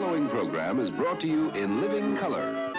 following program is brought to you in living color.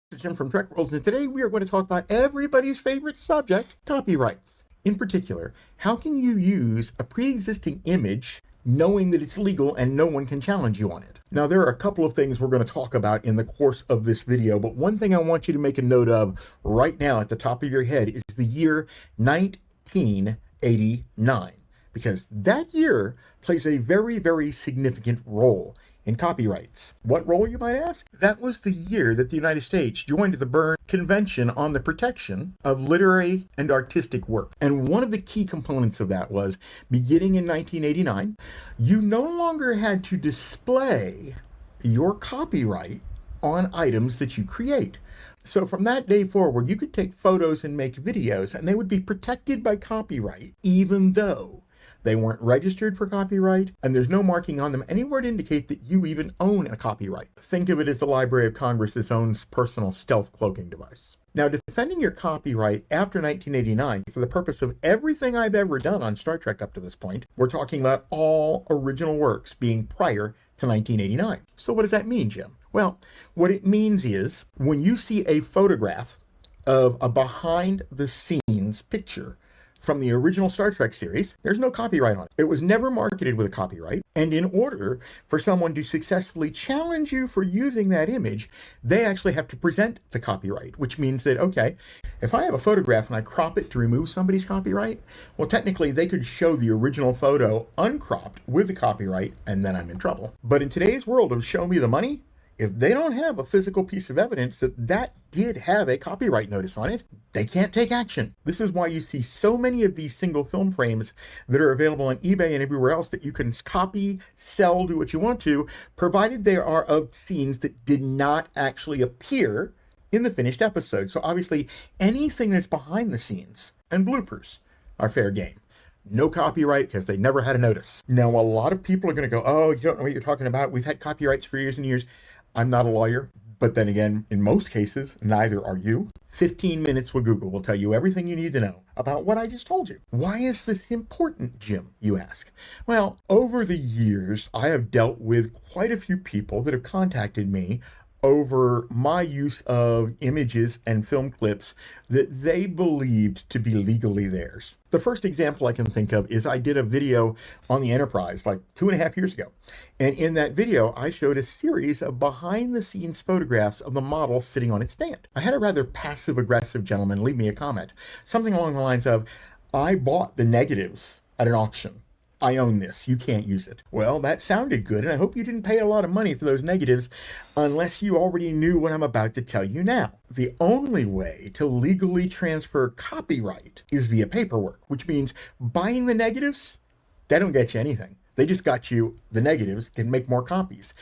This is Jim from Trek World, and today we are going to talk about everybody's favorite subject, copyrights. In particular, how can you use a pre-existing image knowing that it's legal and no one can challenge you on it? Now, there are a couple of things we're going to talk about in the course of this video, but one thing I want you to make a note of right now at the top of your head is the year 1989, because that year plays a very, very significant role in copyrights. What role, you might ask? That was the year that the United States joined the Berne Convention on the Protection of Literary and Artistic Work. And one of the key components of that was, beginning in 1989, you no longer had to display your copyright on items that you create. So from that day forward, you could take photos and make videos, and they would be protected by copyright, even though they weren't registered for copyright, and there's no marking on them anywhere to indicate that you even own a copyright. Think of it as the Library of Congress's own personal stealth cloaking device. Now, defending your copyright after 1989, for the purpose of everything I've ever done on Star Trek up to this point, we're talking about all original works being prior to 1989. So what does that mean, Jim? Well, what it means is, when you see a photograph of a behind-the-scenes picture from the original Star Trek series, there's no copyright on it. It was never marketed with a copyright, and in order for someone to successfully challenge you for using that image, they actually have to present the copyright, which means that, okay, if I have a photograph and I crop it to remove somebody's copyright, well, technically they could show the original photo uncropped with the copyright, and then I'm in trouble. But in today's world of show me the money, if they don't have a physical piece of evidence that did have a copyright notice on it, they can't take action. This is why you see so many of these single film frames that are available on eBay and everywhere else that you can copy, sell, do what you want to, provided they are of scenes that did not actually appear in the finished episode. So obviously, anything that's behind the scenes and bloopers are fair game. No copyright because they never had a notice. Now, a lot of people are going to go, oh, you don't know what you're talking about. We've had copyrights for years and years. I'm not a lawyer, but then again, in most cases, neither are you. 15 minutes with Google will tell you everything you need to know about what I just told you. Why is this important, Jim, you ask? Well, over the years, I have dealt with quite a few people that have contacted me over my use of images and film clips that they believed to be legally theirs. The first example I can think of is I did a video on the Enterprise like 2.5 years ago. And in that video, I showed a series of behind-the-scenes photographs of the model sitting on its stand. I had a rather passive-aggressive gentleman leave me a comment, something along the lines of, I bought the negatives at an auction. I own this. You can't use it. Well, that sounded good, and I hope you didn't pay a lot of money for those negatives unless you already knew what I'm about to tell you now. The only way to legally transfer copyright is via paperwork, which means buying the negatives, they don't get you anything. They just got you the negatives, can make more copies.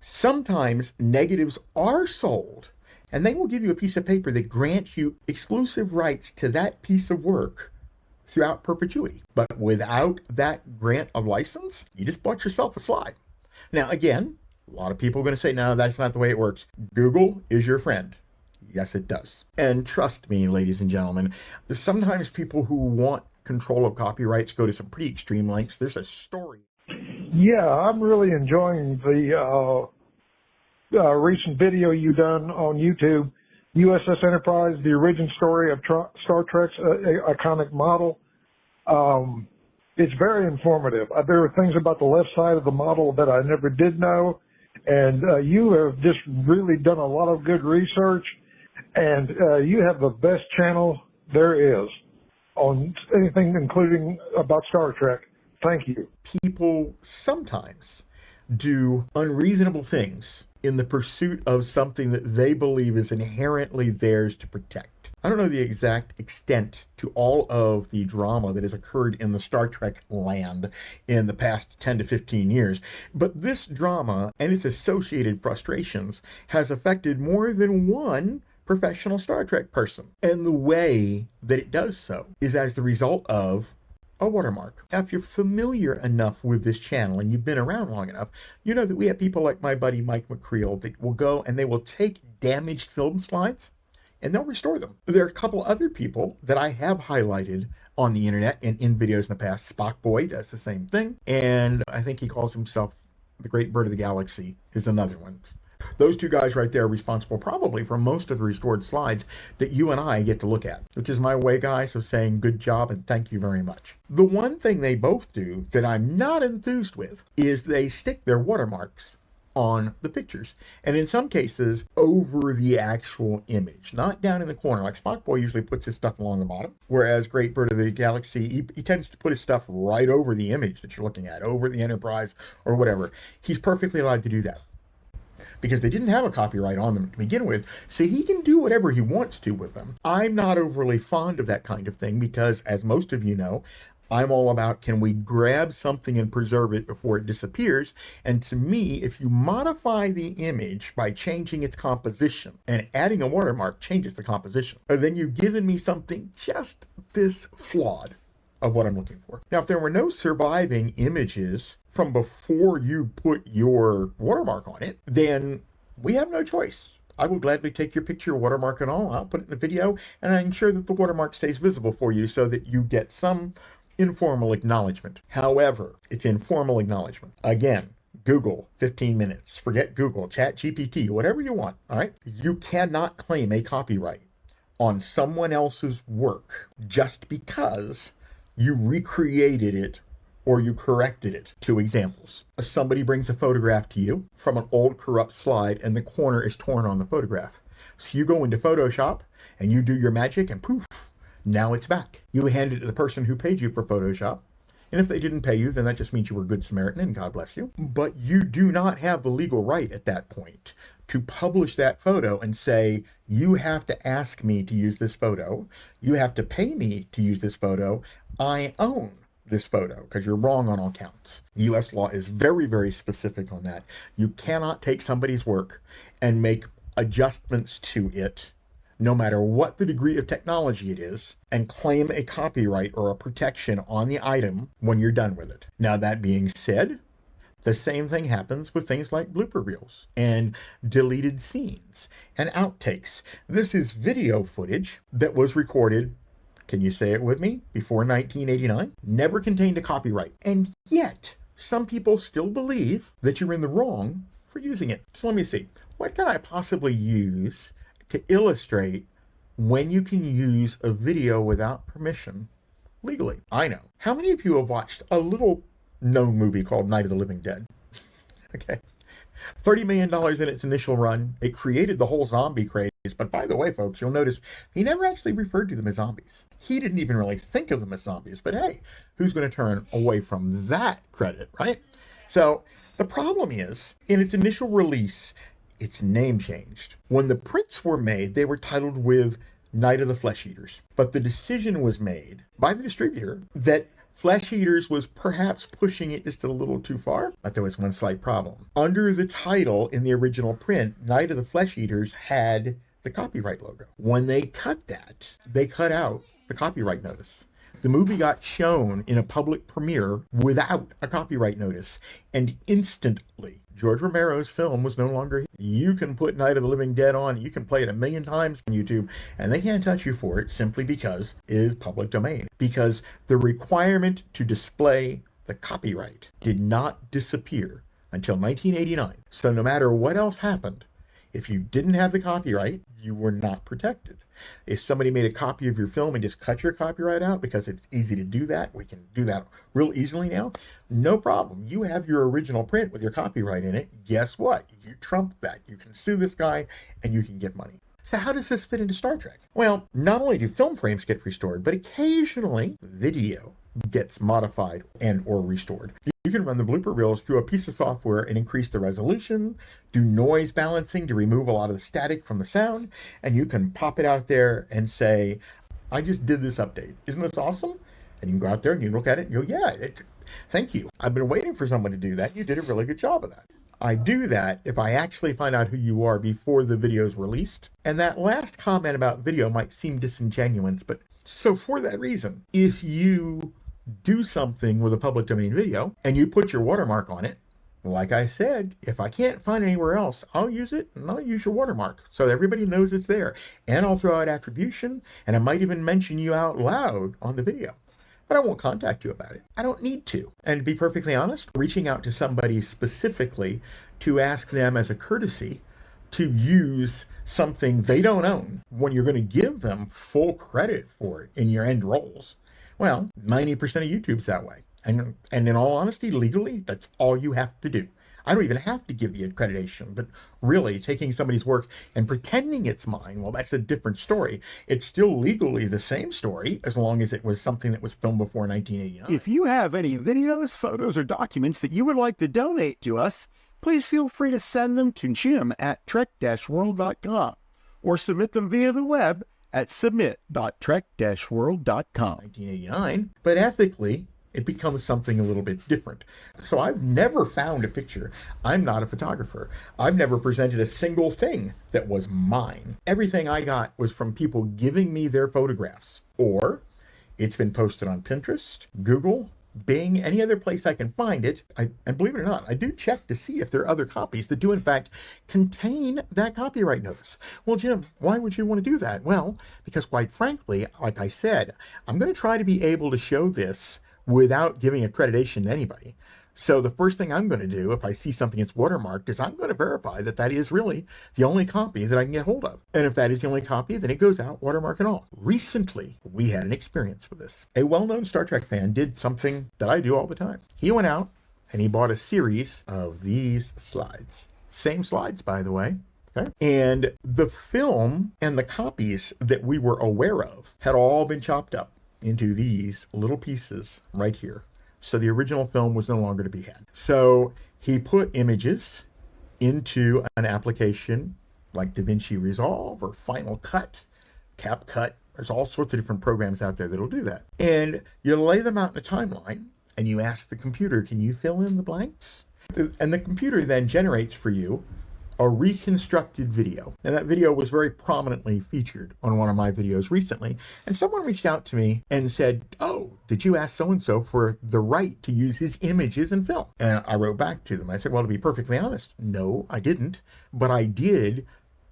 Sometimes negatives are sold, and they will give you a piece of paper that grants you exclusive rights to that piece of work throughout perpetuity. But without that grant of license, you just bought yourself a slide. Now, again, a lot of people are going to say, no, that's not the way it works. Google is your friend. Yes, it does. And trust me, ladies and gentlemen, sometimes people who want control of copyrights go to some pretty extreme lengths. There's a story. Yeah, I'm really enjoying the recent video you done on YouTube, USS Enterprise, the origin story of Star Trek's iconic model. It's very informative. There are things about the left side of the model that I never did know, and you have just really done a lot of good research, and you have the best channel there is on anything including about Star Trek. Thank you. People sometimes do unreasonable things in the pursuit of something that they believe is inherently theirs to protect. I don't know the exact extent to all of the drama that has occurred in the Star Trek land in the past 10 to 15 years, but this drama and its associated frustrations has affected more than one professional Star Trek person. And the way that it does so is as the result of a watermark. Now, if you're familiar enough with this channel and you've been around long enough, you know that we have people like my buddy Mike McCreel that will go and they will take damaged film slides and they'll restore them. There are a couple other people that I have highlighted on the internet and in videos in the past. Spock Boy does the same thing, and I think he calls himself the Great Bird of the Galaxy is another one. Those two guys right there are responsible probably for most of the restored slides that you and I get to look at, which is my way, guys, of saying good job and thank you very much. The one thing they both do that I'm not enthused with is they stick their watermarks on the pictures, and in some cases over the actual image, not down in the corner like Spock Boy usually puts his stuff along the bottom, whereas Great Bird of the Galaxy, he tends to put his stuff right over the image that you're looking at, over the Enterprise or whatever. He's perfectly allowed to do that because they didn't have a copyright on them to begin with, so he can do whatever he wants to with them. I'm not overly fond of that kind of thing because, as most of you know, I'm all about, can we grab something and preserve it before it disappears? And to me, if you modify the image by changing its composition, and adding a watermark changes the composition, then you've given me something just this flawed of what I'm looking for. Now, if there were no surviving images from before you put your watermark on it, then we have no choice. I will gladly take your picture, watermark and all. I'll put it in the video, and I ensure that the watermark stays visible for you so that you get some informal acknowledgement. However, it's informal acknowledgement. Again, Google, 15 minutes. Forget Google, Chat GPT, whatever you want, all right? You cannot claim a copyright on someone else's work just because you recreated it or you corrected it. Two examples. Somebody brings a photograph to you from an old corrupt slide and the corner is torn on the photograph. So you go into Photoshop and you do your magic and poof, now it's back. You hand it to the person who paid you for Photoshop. And if they didn't pay you, then that just means you were a good Samaritan and God bless you. But you do not have the legal right at that point to publish that photo and say, you have to ask me to use this photo. You have to pay me to use this photo. I own this photo, because you're wrong on all counts. U.S. law is very, very specific on that. You cannot take somebody's work and make adjustments to it, no matter what the degree of technology it is, and claim a copyright or a protection on the item when you're done with it. Now, that being said, the same thing happens with things like blooper reels and deleted scenes and outtakes. This is video footage that was recorded, can you say it with me, before 1989? Never contained a copyright. And yet, some people still believe that you're in the wrong for using it. So let me see. What can I possibly use to illustrate when you can use a video without permission legally? I know. How many of you have watched a little known movie called Night of the Living Dead? Okay. $30 million in its initial run. It created the whole zombie craze. But by the way, folks, you'll notice he never actually referred to them as zombies. He didn't even really think of them as zombies. But hey, who's going to turn away from that credit, right? So the problem is, in its initial release, its name changed. When the prints were made, they were titled with Night of the Flesh Eaters. But the decision was made by the distributor that Flesh Eaters was perhaps pushing it just a little too far, but there was one slight problem. Under the title in the original print, Night of the Flesh Eaters had the copyright logo. When they cut that, they cut out the copyright notice. The movie got shown in a public premiere without a copyright notice, and instantly, George Romero's film was no longer. You can put Night of the Living Dead on, you can play it 1,000,000 times on YouTube, and they can't touch you for it simply because it is public domain. Because the requirement to display the copyright did not disappear until 1989. So no matter what else happened, if you didn't have the copyright, you were not protected. If somebody made a copy of your film and just cut your copyright out because it's easy to do that, we can do that real easily now, no problem. You have your original print with your copyright in it. Guess what? You trump that. You can sue this guy and you can get money. So how does this fit into Star Trek? Well, not only do film frames get restored, but occasionally video gets modified and or restored. You can run the blooper reels through a piece of software and increase the resolution, do noise balancing to remove a lot of the static from the sound, and you can pop it out there and say, I just did this update. Isn't this awesome? And you can go out there and you look at it and go, yeah, thank you. I've been waiting for someone to do that. You did a really good job of that. I do that if I actually find out who you are before the video is released. And that last comment about video might seem disingenuous, but so for that reason, if you do something with a public domain video and you put your watermark on it, like I said, if I can't find it anywhere else, I'll use it, and I'll use your watermark so everybody knows it's there. And I'll throw out attribution, and I might even mention you out loud on the video. But I won't contact you about it. I don't need to. And to be perfectly honest, reaching out to somebody specifically to ask them as a courtesy to use something they don't own when you're going to give them full credit for it in your end rolls, well, 90% of YouTube's that way. And in all honesty, legally, that's all you have to do. I don't even have to give the accreditation, but really taking somebody's work and pretending it's mine, well, that's a different story. It's still legally the same story as long as it was something that was filmed before 1989. If you have any videos, photos, or documents that you would like to donate to us, please feel free to send them to jim@trek-world.com or submit them via the web at submit.trek-world.com. 1989, but ethically, it becomes something a little bit different. So I've never found a picture. I'm not a photographer. I've never presented a single thing that was mine. Everything I got was from people giving me their photographs, or it's been posted on Pinterest, Google, Bing, any other place I can find it. And believe it or not, I do check to see if there are other copies that do in fact contain that copyright notice. Well, Jim, why would you want to do that? Well, because quite frankly, like I said, I'm going to try to be able to show this without giving accreditation to anybody. So the first thing I'm going to do if I see something that's watermarked is I'm going to verify that that is really the only copy that I can get hold of. And if that is the only copy, then it goes out, watermark and all. Recently, we had an experience with this. A well-known Star Trek fan did something that I do all the time. He went out and he bought a series of these slides. Same slides, by the way. Okay. And the film and the copies that we were aware of had all been chopped up into these little pieces right here. So the original film was no longer to be had. So he put images into an application like DaVinci Resolve or Final Cut, CapCut. There's all sorts of different programs out there that'll do that. And you lay them out in a timeline and you ask the computer, can you fill in the blanks? And the computer then generates for you a reconstructed video. And that video was very prominently featured on one of my videos recently. And someone reached out to me and said, oh, did you ask so-and-so for the right to use his images in film? And I wrote back to them. I said, well, to be perfectly honest, no, I didn't. But I did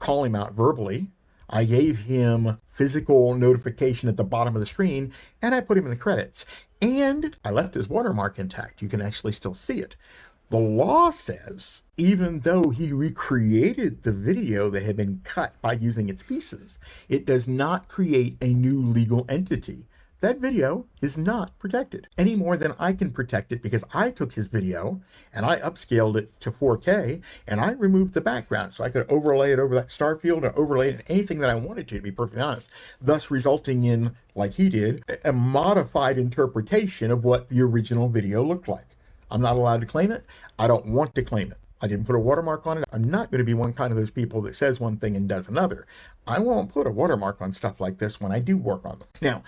call him out verbally. I gave him physical notification at the bottom of the screen, and I put him in the credits. And I left his watermark intact. You can actually still see it. The law says, even though he recreated the video that had been cut by using its pieces, it does not create a new legal entity. That video is not protected any more than I can protect it because I took his video and I upscaled it to 4K and I removed the background so I could overlay it over that star field or overlay it in anything that I wanted to be perfectly honest, thus resulting in, like he did, a modified interpretation of what the original video looked like. I'm not allowed to claim it. I don't want to claim it. I didn't put a watermark on it. I'm not going to be one kind of those people that says one thing and does another. I won't put a watermark on stuff like this when I do work on them. Now,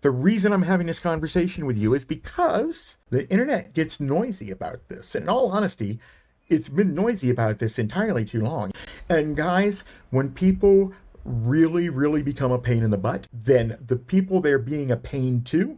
the reason I'm having this conversation with you is because the internet gets noisy about this. In all honesty, it's been noisy about this entirely too long. And guys, when people really become a pain in the butt, then the people they're being a pain to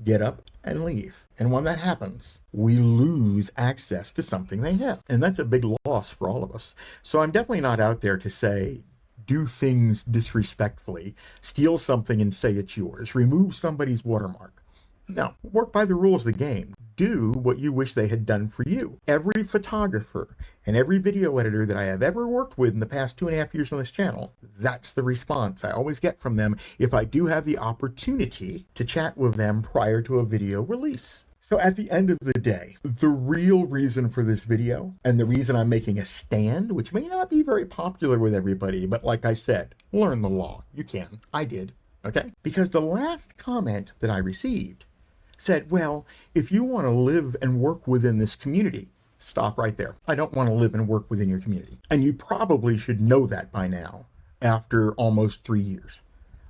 get up and leave. And when that happens, we lose access to something they have. And that's a big loss for all of us. So I'm definitely not out there to say, do things disrespectfully, steal something and say it's yours, remove somebody's watermark. No, work by the rules of the game. Do what you wish they had done for you. Every photographer and every video editor that I have ever worked with in the past 2.5 years on this channel, that's the response I always get from them if I do have the opportunity to chat with them prior to a video release. So at the end of the day, the real reason for this video and the reason I'm making a stand, which may not be very popular with everybody, but like I said, learn the law. You can. I did. Okay? Because the last comment that I received said, well, if you want to live and work within this community, stop right there. I don't want to live and work within your community. And you probably should know that by now after almost 3 years.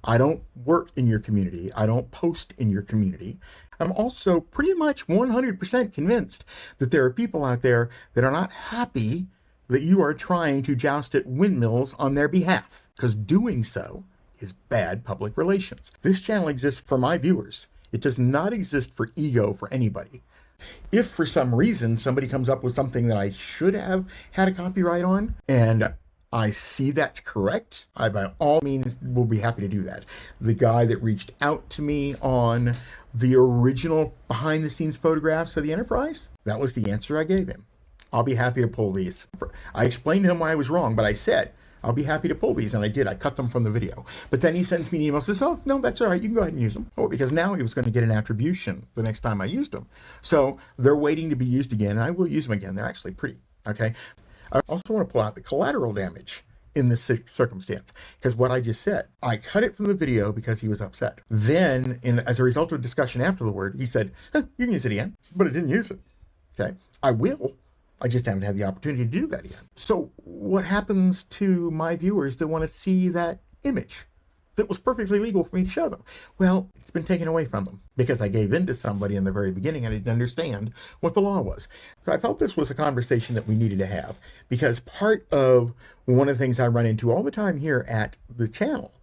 I don't work in your community. I don't post in your community. I'm also pretty much 100% convinced that there are people out there that are not happy that you are trying to joust at windmills on their behalf, because doing so is bad public relations. This channel exists for my viewers. It does not exist for ego for anybody. If for some reason somebody comes up with something that I should have had a copyright on, and I see that's correct, I by all means will be happy to do that. The guy that reached out to me on the original behind the scenes photographs of the Enterprise, that was the answer I gave him. I'll be happy to pull these. I explained to him why I was wrong, but I said, I'll be happy to pull these, and I did. I cut them from the video. But then he sends me an email and says, oh, no, that's all right. You can go ahead and use them. Oh, because now he was going to get an attribution the next time I used them. So they're waiting to be used again, and I will use them again. They're actually pretty, okay? I also want to pull out the collateral damage in this circumstance, because what I just said, I cut it from the video because he was upset. Then, as a result of discussion afterward, he said, you can use it again, but I didn't use it, okay? I will. I just haven't had the opportunity to do that yet. So what happens to my viewers that want to see that image that was perfectly legal for me to show them? Well, it's been taken away from them because I gave in to somebody in the very beginning and I didn't understand what the law was. So I felt this was a conversation that we needed to have, because part of one of the things I run into all the time here at the channel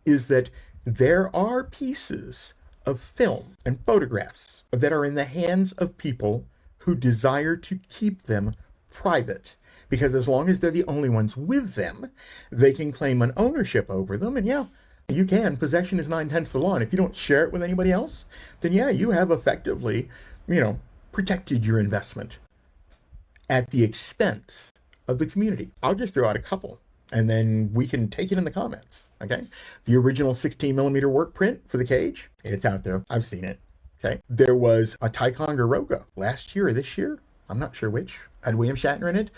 is that there are pieces of film and photographs that are in the hands of people who desire to keep them private, because as long as they're the only ones with them, they can claim an ownership over them. And yeah, you can. Possession is 9/10 the law. And if you don't share it with anybody else, then yeah, you have effectively, protected your investment at the expense of the community. I'll just throw out a couple, and then we can take it in the comments, okay? The original 16mm work print for the cage, it's out there. I've seen it. Okay. There was a Ticonderoga last year or this year, I'm not sure which, had William Shatner in it,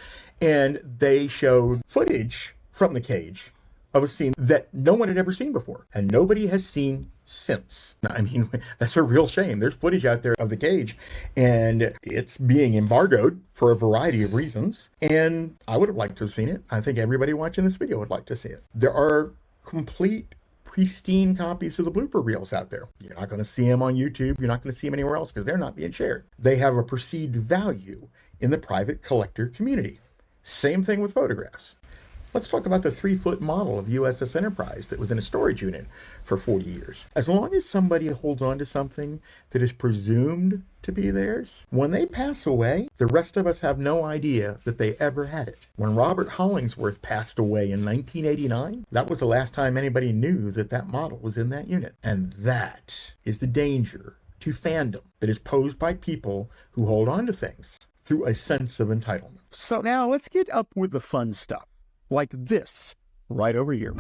and they showed footage from the cage of a scene that no one had ever seen before, and nobody has seen since. I mean, that's a real shame. There's footage out there of the cage, and it's being embargoed for a variety of reasons, and I would have liked to have seen it. I think everybody watching this video would like to see it. There are complete pristine copies of the blooper reels out there. You're not going to see them on YouTube. You're not going to see them anywhere else because they're not being shared. They have a perceived value in the private collector community. Same thing with photographs. Let's talk about the 3-foot model of USS Enterprise that was in a storage unit for 40 years. As long as somebody holds on to something that is presumed to be theirs, when they pass away, the rest of us have no idea that they ever had it. When Robert Hollingsworth passed away in 1989, that was the last time anybody knew that that model was in that unit. And that is the danger to fandom that is posed by people who hold on to things through a sense of entitlement. So now let's get up with the fun stuff, like this right over here.